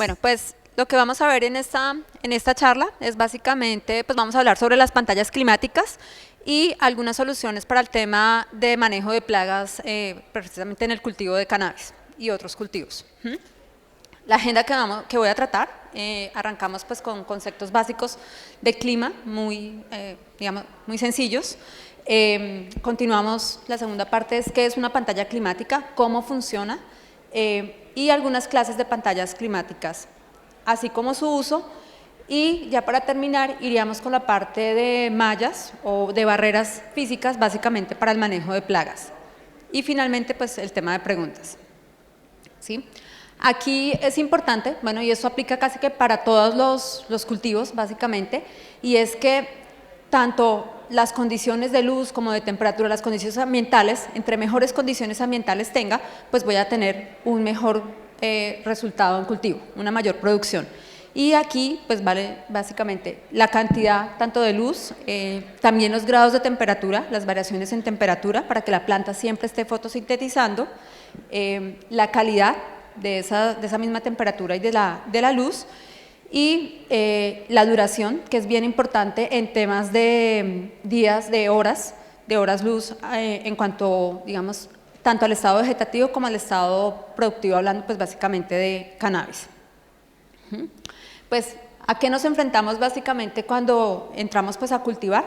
Bueno, pues lo que vamos a ver en esta charla es básicamente, pues vamos a hablar sobre las pantallas climáticas y algunas soluciones para el tema de manejo de plagas, precisamente en el cultivo de cannabis y otros cultivos. La agenda que voy a tratar, arrancamos pues con conceptos básicos de clima, digamos, muy sencillos. Continuamos, la segunda parte es qué es una pantalla climática, cómo funciona, y algunas clases de pantallas climáticas, así como su uso. Y ya para terminar, iríamos con la parte de mallas o de barreras físicas, básicamente para el manejo de plagas. Y finalmente, pues el tema de preguntas. ¿Sí? Aquí es importante, bueno, y eso aplica casi que para todos los cultivos, básicamente, y es que tanto las condiciones de luz como de temperatura, las condiciones ambientales, entre mejores condiciones ambientales tenga, pues voy a tener un mejor resultado en cultivo, una mayor producción. Y aquí, pues vale básicamente la cantidad tanto de luz, también los grados de temperatura, las variaciones en temperatura, para que la planta siempre esté fotosintetizando, la calidad de esa misma temperatura y de la luz, y la duración, que es bien importante en temas de días, de horas luz, en cuanto, digamos, tanto al estado vegetativo como al estado productivo, hablando pues básicamente de cannabis. Pues, ¿a qué nos enfrentamos básicamente cuando entramos pues a cultivar?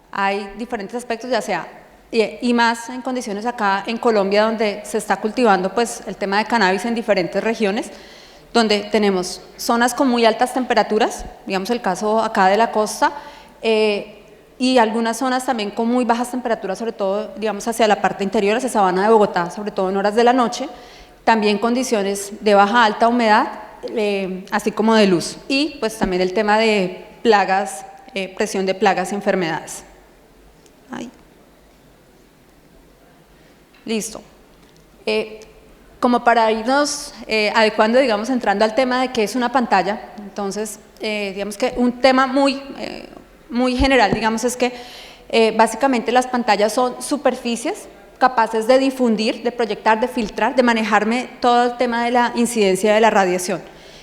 Hay diferentes aspectos, ya sea, y más en condiciones acá en Colombia, donde se está cultivando pues el tema de cannabis en diferentes regiones, donde tenemos zonas con muy altas temperaturas, digamos el caso acá de la costa, y algunas zonas también con muy bajas temperaturas, sobre todo, digamos, hacia la parte interior, hacia Sabana de Bogotá, sobre todo en horas de la noche, también condiciones de baja alta humedad, así como de luz, y pues también el tema de plagas, presión de plagas y enfermedades. Ahí. Listo. Como para irnos adecuando, digamos, entrando al tema de qué es una pantalla, entonces, digamos que un tema muy general, digamos, es que básicamente las pantallas son superficies capaces de difundir, de proyectar, de filtrar, de manejarme todo el tema de la incidencia de la radiación.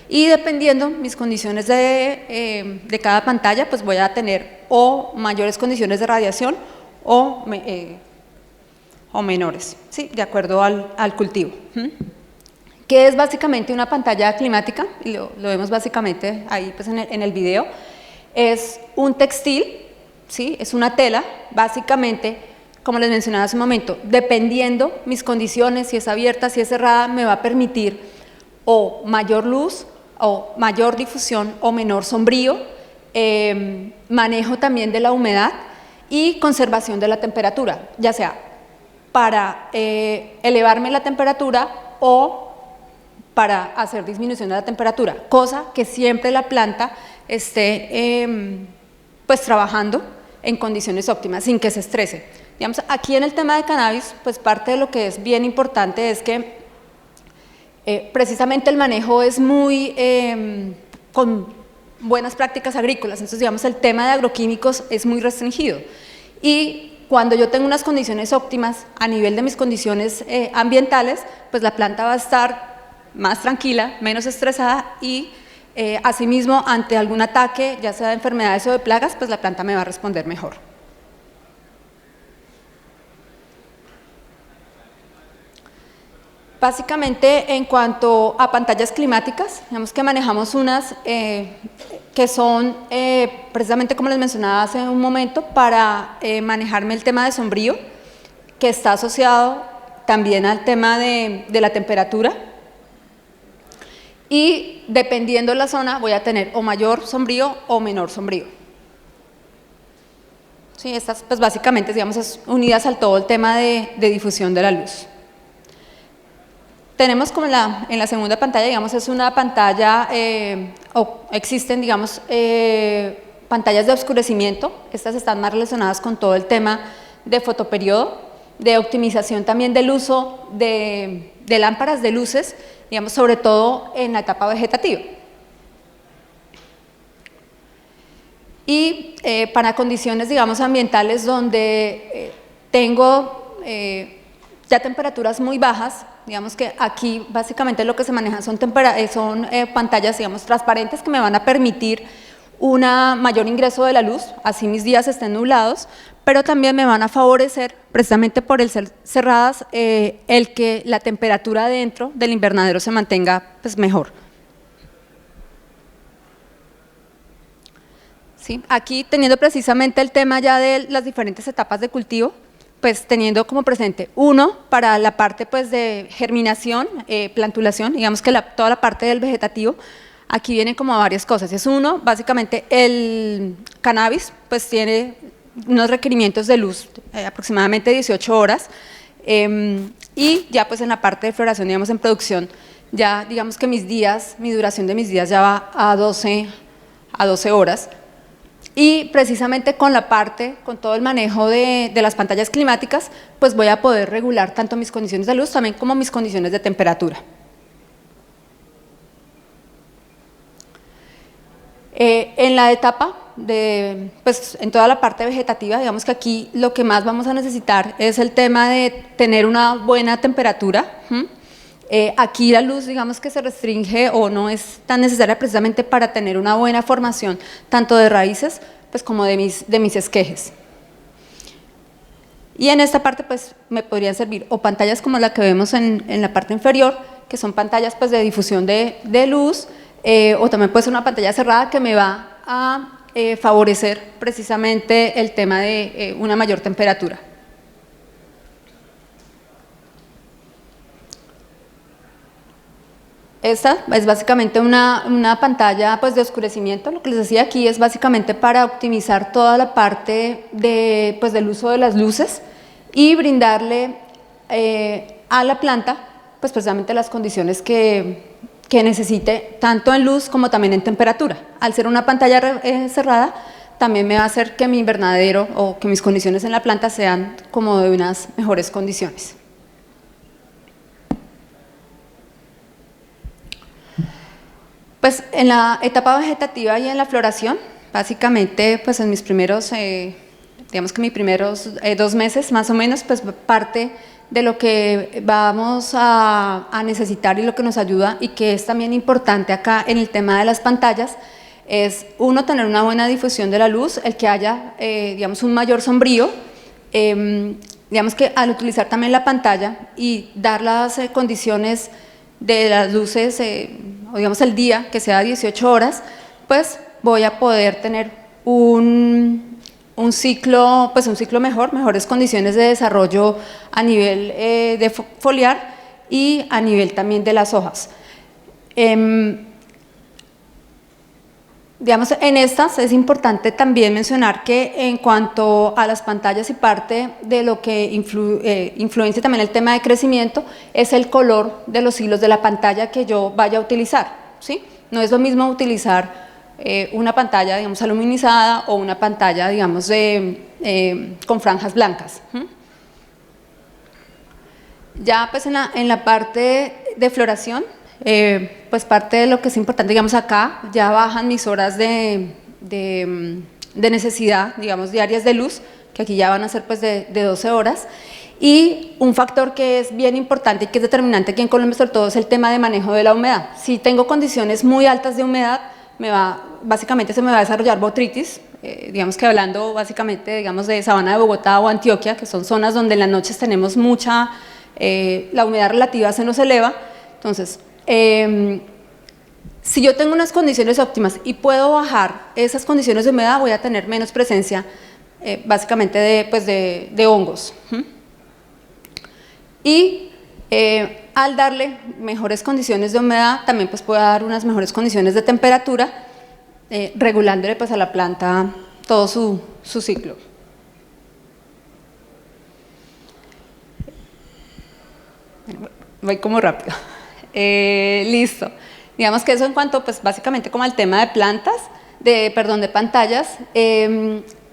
Y dependiendo mis condiciones de cada pantalla, pues voy a tener o mayores condiciones de radiación o menores, ¿sí? De acuerdo al cultivo. ¿Qué es básicamente una pantalla climática? Y lo vemos básicamente ahí pues en el video. Es un textil, ¿sí? Es una tela, básicamente, como les mencionaba hace un momento, dependiendo mis condiciones, si es abierta, si es cerrada, me va a permitir o mayor luz, o mayor difusión, o menor sombrío, manejo también de la humedad y conservación de la temperatura, ya sea para elevarme la temperatura o para hacer disminución de la temperatura, cosa que siempre la planta esté pues trabajando en condiciones óptimas, sin que se estrese. Digamos, aquí en el tema de cannabis, pues parte de lo que es bien importante es que precisamente el manejo es muy con buenas prácticas agrícolas, entonces digamos el tema de agroquímicos es muy restringido, y cuando yo tengo unas condiciones óptimas a nivel de mis condiciones ambientales, pues la planta va a estar más tranquila, menos estresada, y asimismo ante algún ataque, ya sea de enfermedades o de plagas, pues la planta me va a responder mejor. Básicamente, en cuanto a pantallas climáticas, digamos que manejamos unas que son precisamente como les mencionaba hace un momento, para manejarme el tema de sombrío, que está asociado también al tema de la temperatura, y dependiendo de la zona voy a tener o mayor sombrío o menor sombrío. Sí, estas pues básicamente, digamos, unidas al todo el tema de difusión de la luz. Tenemos como en la segunda pantalla, digamos, es una pantalla, o existen, digamos, pantallas de oscurecimiento. Estas están más relacionadas con todo el tema de fotoperiodo, de optimización también del uso de lámparas de luces, digamos, sobre todo en la etapa vegetativa. Y para condiciones, digamos, ambientales donde tengo ya temperaturas muy bajas, digamos que aquí básicamente lo que se maneja son pantallas, digamos, transparentes que me van a permitir un mayor ingreso de la luz, así mis días estén nublados, pero también me van a favorecer, precisamente por el ser cerradas, el que la temperatura dentro del invernadero se mantenga pues, mejor. ¿Sí? Aquí teniendo precisamente el tema ya de las diferentes etapas de cultivo, pues teniendo como presente, uno, para la parte pues de germinación, plantulación, digamos que toda la parte del vegetativo, aquí vienen como varias cosas. Es uno, básicamente el cannabis, pues tiene unos requerimientos de luz, aproximadamente 18 horas, y ya pues en la parte de floración, digamos en producción, ya digamos que mi duración de mis días ya va a 12 horas. Y precisamente con todo el manejo de las pantallas climáticas, pues voy a poder regular tanto mis condiciones de luz también como mis condiciones de temperatura. En la etapa, pues en toda la parte vegetativa, digamos que aquí lo que más vamos a necesitar es el tema de tener una buena temperatura. Aquí la luz, digamos que se restringe o no es tan necesaria precisamente para tener una buena formación, tanto de raíces pues, como de mis esquejes. Y en esta parte pues me podrían servir o pantallas como la que vemos en la parte inferior, que son pantallas pues, de difusión de luz, o también puede ser una pantalla cerrada que me va a favorecer precisamente el tema de una mayor temperatura. Esta es básicamente una pantalla pues, de oscurecimiento. Lo que les decía aquí es básicamente para optimizar toda la parte pues, del uso de las luces y brindarle a la planta pues, precisamente las condiciones que necesite, tanto en luz como también en temperatura. Al ser una pantalla cerrada, también me va a hacer que mi invernadero o que mis condiciones en la planta sean como de unas mejores condiciones. Pues en la etapa vegetativa y en la floración, básicamente pues en mis primeros, digamos que mis primeros 2 meses más o menos, pues parte de lo que vamos a necesitar y lo que nos ayuda y que es también importante acá en el tema de las pantallas, es uno, tener una buena difusión de la luz, el que haya, digamos, un mayor sombrío, digamos que al utilizar también la pantalla y dar las condiciones de las luces, o digamos el día, que sea 18 horas, pues voy a poder tener un ciclo mejor, mejores condiciones de desarrollo a nivel de foliar y a nivel también de las hojas. Digamos, en estas es importante también mencionar que en cuanto a las pantallas y parte de lo que influencia también el tema de crecimiento es el color de los hilos de la pantalla que yo vaya a utilizar, ¿sí? No es lo mismo utilizar una pantalla, digamos, aluminizada o una pantalla, digamos, con franjas blancas. Ya pues en la parte de floración, pues parte de lo que es importante, digamos acá, ya bajan mis horas de necesidad, digamos diarias de luz, que aquí ya van a ser pues de 12 horas, y un factor que es bien importante y que es determinante aquí en Colombia sobre todo es el tema de manejo de la humedad. Si tengo condiciones muy altas de humedad, básicamente se me va a desarrollar botrytis, digamos que hablando básicamente digamos de Sabana de Bogotá o Antioquia, que son zonas donde en las noches tenemos mucha, la humedad relativa se nos eleva, entonces si yo tengo unas condiciones óptimas y puedo bajar esas condiciones de humedad, voy a tener menos presencia básicamente de hongos. Y al darle mejores condiciones de humedad, también pues puedo dar unas mejores condiciones de temperatura, regulándole pues a la planta todo su ciclo. Voy como rápido. Listo. Digamos que eso en cuanto pues básicamente como al tema de plantas, de pantallas,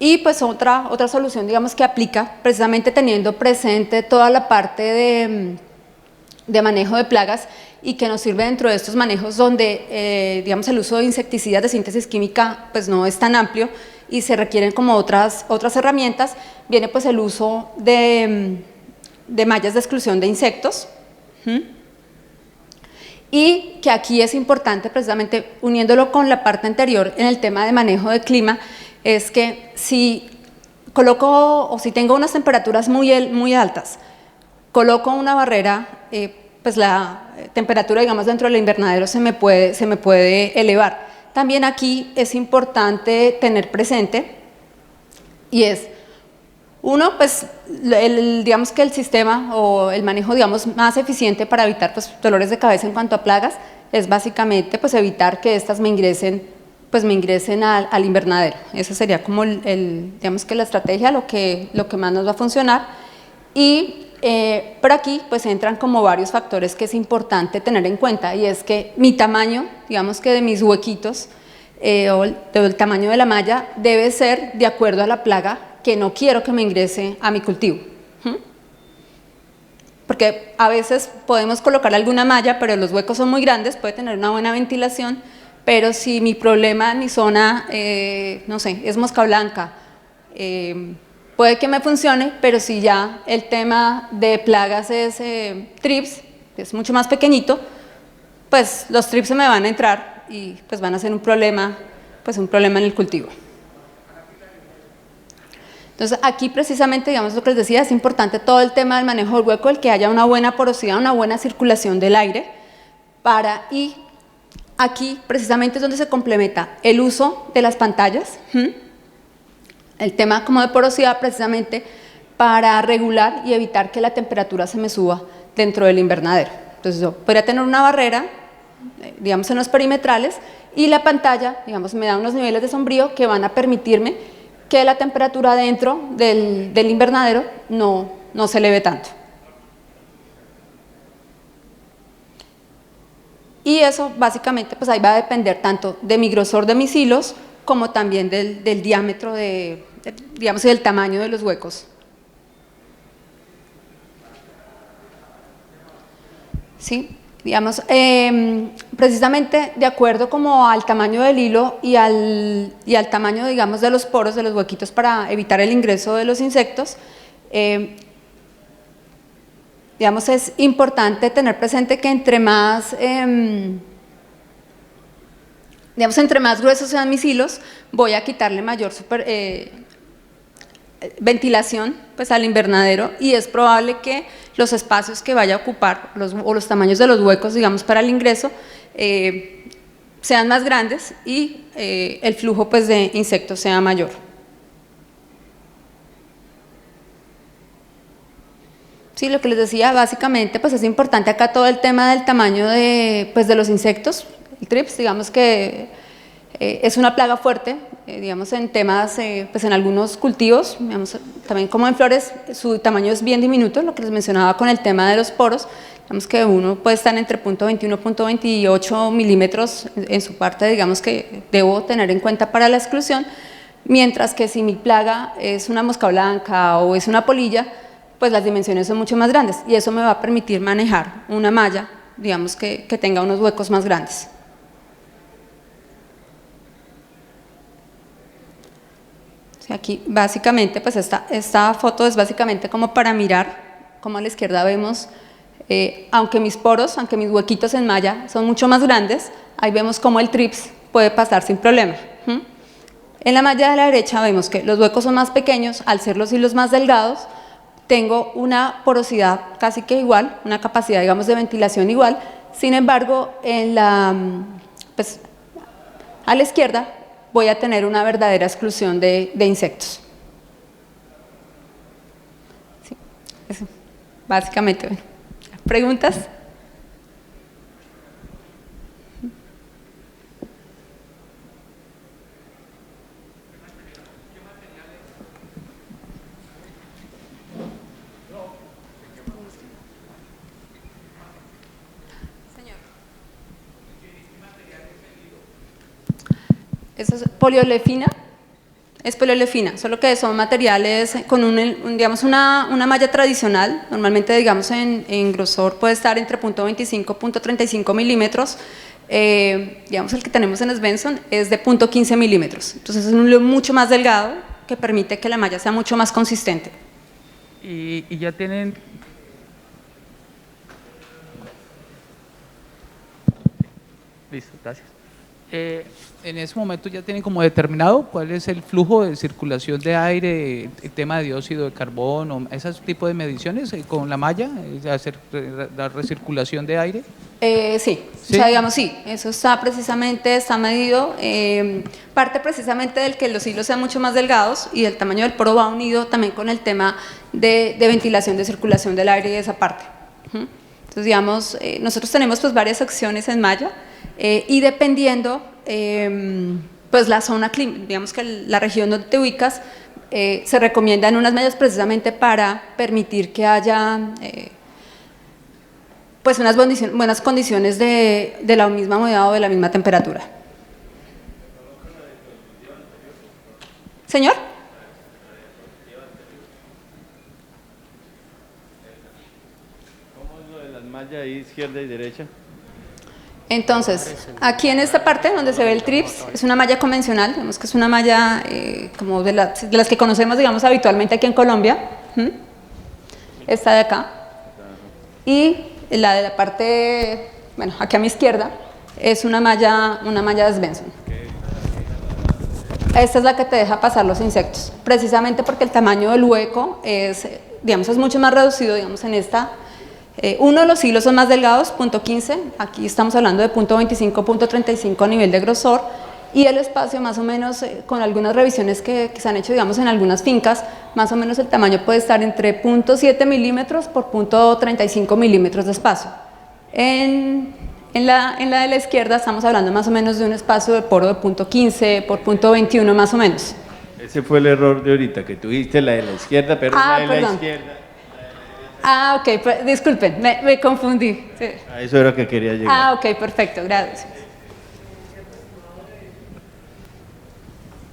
y pues otra solución digamos que aplica precisamente teniendo presente toda la parte de manejo de plagas y que nos sirve dentro de estos manejos donde digamos el uso de insecticidas de síntesis química pues no es tan amplio y se requieren como otras herramientas, viene pues el uso de de mallas de exclusión de insectos. Y que aquí es importante, precisamente uniéndolo con la parte anterior en el tema de manejo de clima, es que si coloco o si tengo unas temperaturas muy altas, coloco una barrera, pues la temperatura, digamos, dentro del invernadero se me puede elevar. También aquí es importante tener presente, y es, uno, pues, digamos que el sistema o el manejo, digamos, más eficiente para evitar, pues, dolores de cabeza en cuanto a plagas, es básicamente, pues, evitar que estas me ingresen al invernadero. Esa sería como digamos que la estrategia, lo que más nos va a funcionar. Y por aquí, pues, entran como varios factores que es importante tener en cuenta, y es que mi tamaño, digamos que de mis huequitos, o el tamaño de la malla, debe ser de acuerdo a la plaga que no quiero que me ingrese a mi cultivo. Porque a veces podemos colocar alguna malla, pero los huecos son muy grandes, puede tener una buena ventilación, pero si mi problema en mi zona, no sé, es mosca blanca, puede que me funcione, pero si ya el tema de plagas es trips, que es mucho más pequeñito, pues los trips se me van a entrar y pues van a ser un problema en el cultivo. Entonces, aquí precisamente, digamos lo que les decía, es importante todo el tema del manejo del hueco, el que haya una buena porosidad, una buena circulación del aire, y aquí precisamente es donde se complementa el uso de las pantallas, el tema como de porosidad precisamente para regular y evitar que la temperatura se me suba dentro del invernadero. Entonces, yo podría tener una barrera, digamos en los perimetrales, y la pantalla, digamos, me da unos niveles de sombrío que van a permitirme que la temperatura dentro del invernadero no se eleve tanto. Y eso básicamente, pues ahí va a depender tanto de mi grosor de mis hilos, como también del diámetro, digamos, y del tamaño de los huecos. ¿Sí? Digamos, precisamente de acuerdo como al tamaño del hilo y al tamaño, digamos, de los poros, de los huequitos para evitar el ingreso de los insectos, digamos, es importante tener presente que entre más gruesos sean mis hilos, voy a quitarle mayor ventilación, pues, al invernadero, y es probable que los espacios que vaya a ocupar o los tamaños de los huecos, digamos, para el ingreso sean más grandes y el flujo, pues, de insectos sea mayor. Sí, lo que les decía, básicamente, pues es importante acá todo el tema del tamaño de los insectos. El trips, digamos que es una plaga fuerte, digamos, en temas, pues en algunos cultivos, digamos, también como en flores, su tamaño es bien diminuto, lo que les mencionaba con el tema de los poros, digamos que uno puede estar entre 0.21 y 0.28 milímetros en su parte, digamos, que debo tener en cuenta para la exclusión, mientras que si mi plaga es una mosca blanca o es una polilla, pues las dimensiones son mucho más grandes, y eso me va a permitir manejar una malla, digamos, que tenga unos huecos más grandes. Aquí básicamente, pues esta foto es básicamente como para mirar, como a la izquierda vemos, aunque mis poros, aunque mis huequitos en malla son mucho más grandes, ahí vemos cómo el trips puede pasar sin problema. En la malla de la derecha vemos que los huecos son más pequeños, al ser los hilos más delgados, tengo una porosidad casi que igual, una capacidad, digamos, de ventilación igual, sin embargo, pues, a la izquierda, voy a tener una verdadera exclusión de insectos. Sí, eso, básicamente. Bueno. ¿Preguntas? Eso es poliolefina, solo que son materiales con digamos una malla tradicional, normalmente, digamos, en grosor puede estar entre 0.25 y 0.35 milímetros, digamos el que tenemos en Svensson es de 0.15 milímetros, entonces es un hilo mucho más delgado que permite que la malla sea mucho más consistente. Y ya tienen Listo, gracias. En ese momento ya tienen como determinado cuál es el flujo de circulación de aire, el tema de dióxido de carbono, esos tipos de mediciones con la malla, hacer la recirculación de aire. Sí, ¿Sí? o sea, digamos, sí, eso está precisamente, está medido, parte precisamente del que los hilos sean mucho más delgados y el tamaño del poro va unido también con el tema de ventilación, de circulación del aire y de esa parte. Entonces, digamos, nosotros tenemos pues varias acciones en malla y dependiendo, pues la zona, digamos que la región donde te ubicas, se recomiendan unas mallas precisamente para permitir que haya pues unas buenas condiciones de la misma humedad o de la misma temperatura. ¿Señor? ¿Cómo es lo de las mallas ahí, izquierda y derecha? Entonces, aquí en esta parte donde se ve el TRIPS, es una malla convencional, digamos que es una malla como de las que conocemos, digamos, habitualmente aquí en Colombia. Esta de acá. Y la de la parte, bueno, aquí a mi izquierda, es una malla de Svensson. Esta es la que te deja pasar los insectos, precisamente porque el tamaño del hueco es, digamos, es mucho más reducido, digamos, en esta. Uno de los hilos son más delgados, .15, aquí estamos hablando de .25, .35 a nivel de grosor, y el espacio más o menos, con algunas revisiones que se han hecho, digamos, en algunas fincas, más o menos el tamaño puede estar entre .7 milímetros por .35 milímetros de espacio. En la de la izquierda estamos hablando más o menos de un espacio de poro de .15 por .21 más o menos. Ese fue el error de ahorita, que tuviste la de la izquierda, pero la de la perdón. izquierda. Ok, disculpen, me confundí. Sí. A eso era que quería llegar. Ok, perfecto, gracias.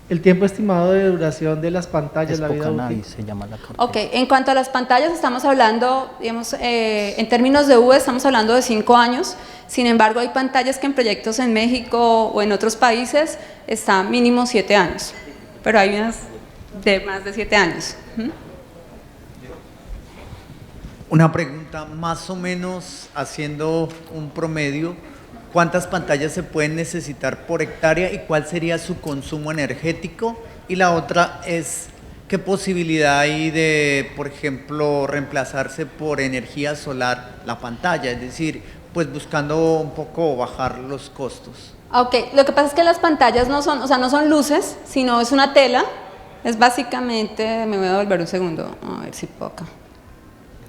El tiempo estimado de duración de las pantallas, la vida útil. Se llama la cartera. Ok, en cuanto a las pantallas estamos hablando, digamos, en términos de V estamos hablando de 5 años, sin embargo hay pantallas que en proyectos en México o en otros países están mínimo 7 años, pero hay unas de más de 7 años. Una pregunta, más o menos haciendo un promedio, ¿cuántas pantallas se pueden necesitar por hectárea y cuál sería su consumo energético? Y la otra es, ¿qué posibilidad hay de, por ejemplo, reemplazarse por energía solar la pantalla? Es decir, pues buscando un poco bajar los costos. Ok, lo que pasa es que las pantallas no son, o sea, no son luces, sino es una tela, es básicamente, me voy a volver un segundo, a ver si puedo acá.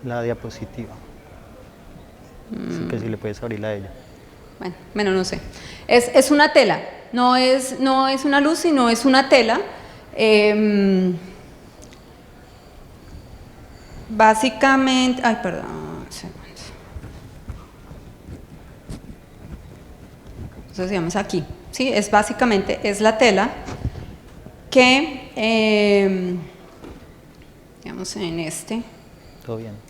La diapositiva. Así que si le puedes abrir la de ella. Bueno, no sé. Es una tela, no es una luz, sino es una tela. Básicamente, ay, perdón, un segundo. Entonces, digamos aquí, ¿sí? Básicamente es la tela que, digamos en este. Todo bien.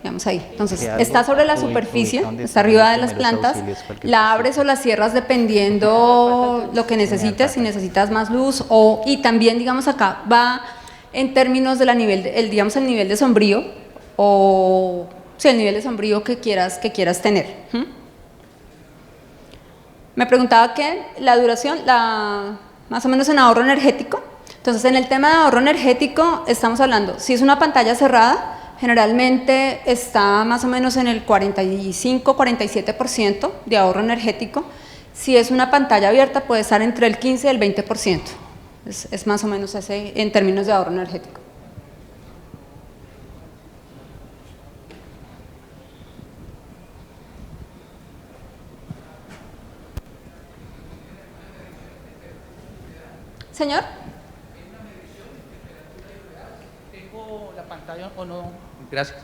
Digamos ahí. Entonces, Algo está sobre la superficie, donde está arriba de los las primeros plantas, auxilios, cualquier la cosa. abres o la cierras dependiendo lo que necesites, si necesitas más luz, y también, digamos, acá va en términos de digamos, el nivel de sombrío, o sí, el nivel de sombrío que quieras tener. Me preguntaba que la duración, más o menos en ahorro energético. Entonces, en el tema de ahorro energético, estamos hablando, si es una pantalla cerrada, generalmente está más o menos en el 45-47% de ahorro energético. Si es una pantalla abierta, puede estar entre el 15 y el 20%. Es más o menos ese en términos de ahorro energético. Señor. ¿Tengo la pantalla o no? Gracias.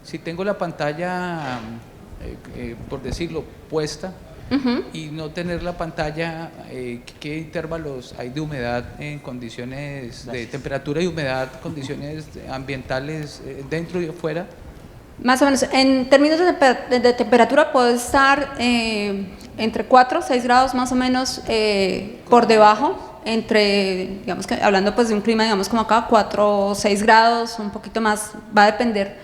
Si tengo la pantalla, por decirlo, puesta y no tener la pantalla, ¿qué intervalos hay de humedad en condiciones de temperatura y humedad, condiciones ambientales dentro y afuera? Más o menos, en términos de temperatura puede estar entre 4 o 6 grados más o menos por debajo, digamos que hablando pues de un clima, digamos como acá, 4 o 6 grados, un poquito más, va a depender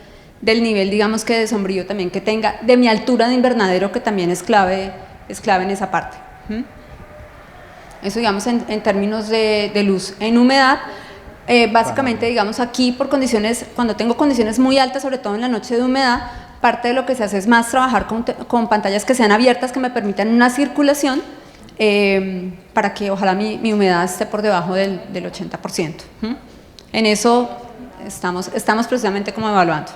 del nivel, digamos que de sombrío también que tenga, de mi altura de invernadero, que también es clave en esa parte. Eso, digamos, en términos de luz. En humedad, básicamente, digamos, aquí por condiciones, cuando tengo condiciones muy altas, sobre todo en la noche de humedad, parte de lo que se hace es más trabajar con pantallas que sean abiertas, que me permitan una circulación, para que ojalá mi humedad esté por debajo del 80%. En eso estamos precisamente como evaluando.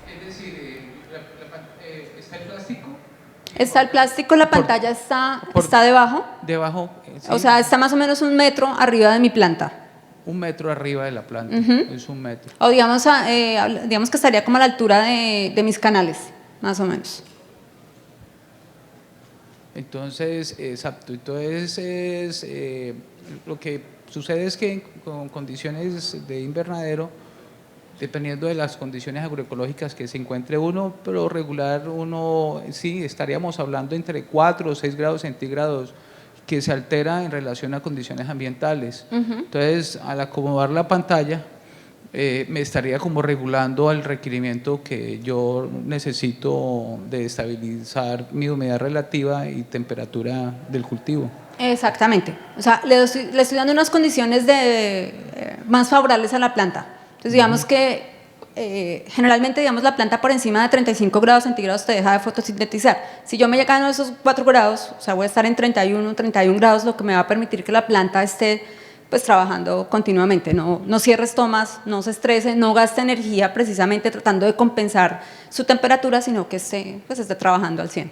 Es decir, ¿está el plástico? Está el plástico, la pantalla está debajo, Debajo, sí, o sea, está más o menos 1 metro arriba de mi planta. 1 metro arriba de la planta, es 1 metro. O digamos que estaría como a la altura de mis canales, más o menos. Entonces, exacto, entonces lo que sucede es que con condiciones de invernadero, dependiendo de las condiciones agroecológicas que se encuentre uno, pero regular uno, sí, estaríamos hablando entre 4 o 6 grados centígrados que se altera en relación a condiciones ambientales. Entonces, al acomodar la pantalla, me estaría como regulando al requerimiento que yo necesito de estabilizar mi humedad relativa y temperatura del cultivo. Exactamente, o sea, le estoy dando unas condiciones más favorables a la planta. Entonces, digamos que generalmente, digamos, la planta por encima de 35 grados centígrados te deja de fotosintetizar. Si yo me llegan a esos 4 grados, o sea, voy a estar en 31 grados, lo que me va a permitir que la planta esté pues trabajando continuamente, no cierres tomas, no se estrese, no gaste energía precisamente tratando de compensar su temperatura, sino que esté trabajando al 100.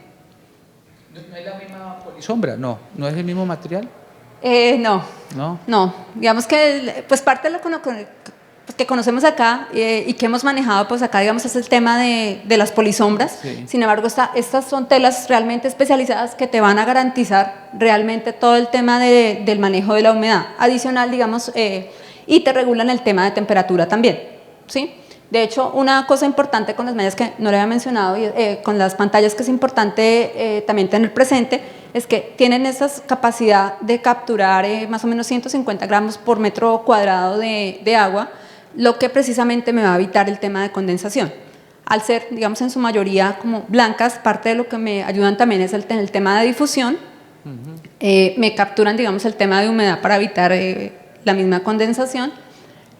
¿No es la misma polisombra? No es el mismo material. No, digamos que pues parte de lo que conocemos acá y que hemos manejado pues acá, digamos, es el tema de las polisombras. Sí. Sin embargo, estas son telas realmente especializadas que te van a garantizar realmente todo el tema del manejo de la humedad. Adicional, digamos, y te regulan el tema de temperatura también, ¿sí? De hecho, una cosa importante con las mallas que no le había mencionado, con las pantallas que es importante también tener presente, es que tienen esa capacidad de capturar más o menos 150 gramos por metro cuadrado de agua, lo que precisamente me va a evitar el tema de condensación. Al ser, digamos, en su mayoría como blancas, parte de lo que me ayudan también es el tema de difusión. Me capturan, digamos, el tema de humedad para evitar la misma condensación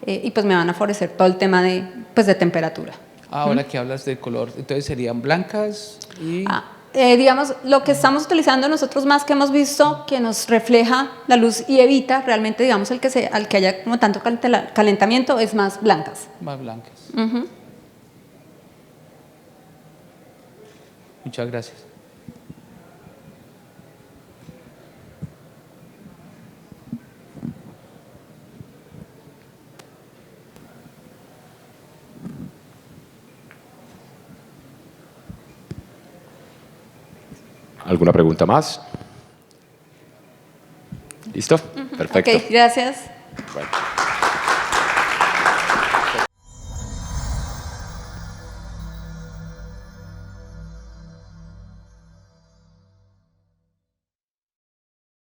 y pues me van a favorecer todo el tema de temperatura. Ahora que hablas de color, entonces serían blancas y… digamos, lo que estamos utilizando nosotros más que hemos visto que nos refleja la luz y evita realmente, digamos, al que haya como tanto calentamiento, es más blancas. Más blancas. Muchas gracias. ¿Alguna pregunta más? ¿Listo? Perfecto. Ok, gracias. Bueno.